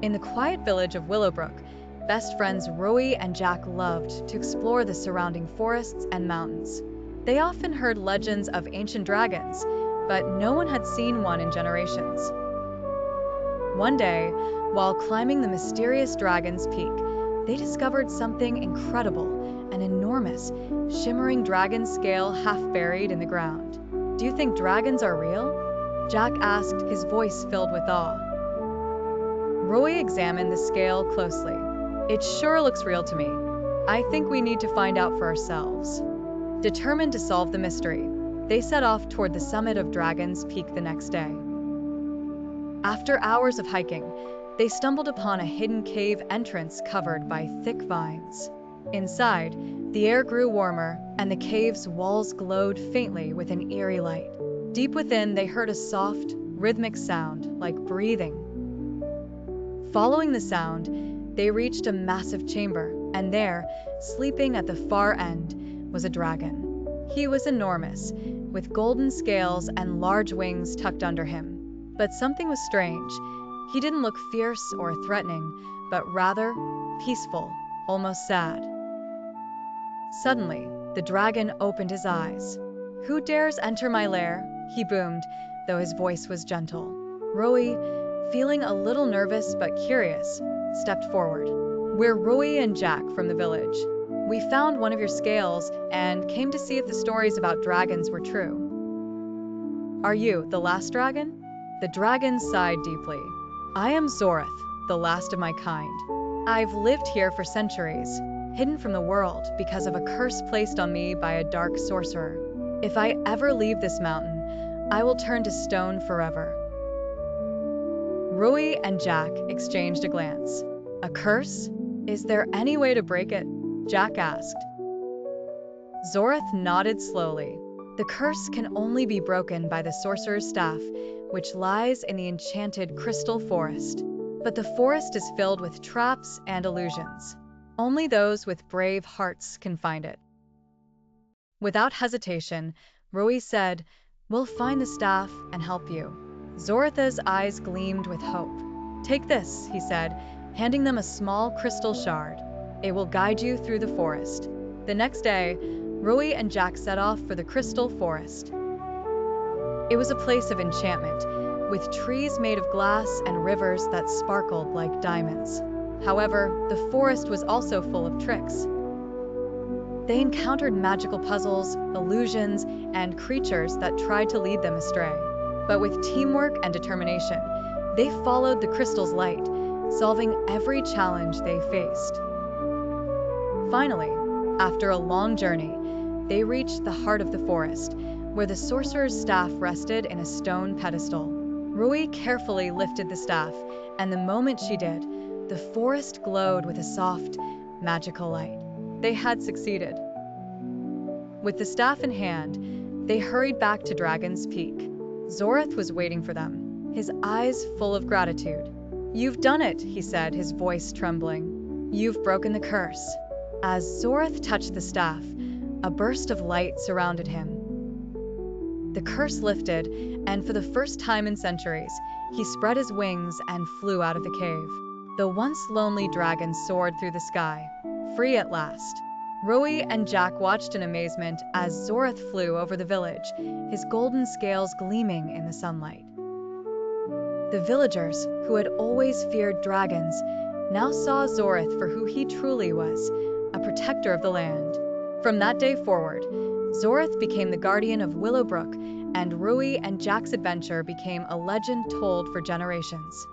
In the quiet village of Willowbrook, best friends Ruhi and Jack loved to explore the surrounding forests and mountains. They often heard legends of ancient dragons, but no one had seen one in generations. One day, while climbing the mysterious Dragon's Peak, they discovered something incredible, an enormous, shimmering dragon scale half buried in the ground. "Do you think dragons are real?" Jack asked, his voice filled with awe. Roy examined the scale closely. "It sure looks real to me. I think we need to find out for ourselves." Determined to solve the mystery, they set off toward the summit of Dragon's Peak the next day. After hours of hiking, they stumbled upon a hidden cave entrance covered by thick vines. Inside, the air grew warmer, and the cave's walls glowed faintly with an eerie light. Deep within, they heard a soft, rhythmic sound, like breathing. Following the sound, they reached a massive chamber, and there, sleeping at the far end, was a dragon. He was enormous, with golden scales and large wings tucked under him. But something was strange. He didn't look fierce or threatening, but rather peaceful, almost sad. Suddenly, the dragon opened his eyes. "Who dares enter my lair?" he boomed, though his voice was gentle. Roy, feeling a little nervous but curious, stepped forward. "We're Ruhi and Jack from the village. We found one of your scales and came to see if the stories about dragons were true." "Are you the last dragon?" The dragon sighed deeply. "I am Zorath, the last of my kind. I've lived here for centuries, hidden from the world because of a curse placed on me by a dark sorcerer. If I ever leave this mountain, I will turn to stone forever." Ruhi and Jack exchanged a glance. "A curse? Is there any way to break it?" Jack asked. Zorath nodded slowly. "The curse can only be broken by the sorcerer's staff, which lies in the enchanted crystal forest. But the forest is filled with traps and illusions. Only those with brave hearts can find it." Without hesitation, Ruhi said, "We'll find the staff and help you." Zorath's eyes gleamed with hope. "Take this," he said, handing them a small crystal shard. "It will guide you through the forest." The next day, Ruhi and Jack set off for the crystal forest. It was a place of enchantment, with trees made of glass and rivers that sparkled like diamonds. However, the forest was also full of tricks. They encountered magical puzzles, illusions, and creatures that tried to lead them astray. But with teamwork and determination, they followed the crystal's light, solving every challenge they faced. Finally, after a long journey, they reached the heart of the forest, where the sorcerer's staff rested in a stone pedestal. Ruhi carefully lifted the staff, and the moment she did, the forest glowed with a soft, magical light. They had succeeded. With the staff in hand, they hurried back to Dragon's Peak. Zorath was waiting for them, his eyes full of gratitude. "You've done it," he said, his voice trembling. "You've broken the curse." As Zorath touched the staff, a burst of light surrounded him. The curse lifted, and for the first time in centuries, he spread his wings and flew out of the cave. The once lonely dragon soared through the sky, free at last. Ruhi and Jack watched in amazement as Zorath flew over the village, his golden scales gleaming in the sunlight. The villagers, who had always feared dragons, now saw Zorath for who he truly was, a protector of the land. From that day forward, Zorath became the guardian of Willowbrook, and Ruhi and Jack's adventure became a legend told for generations.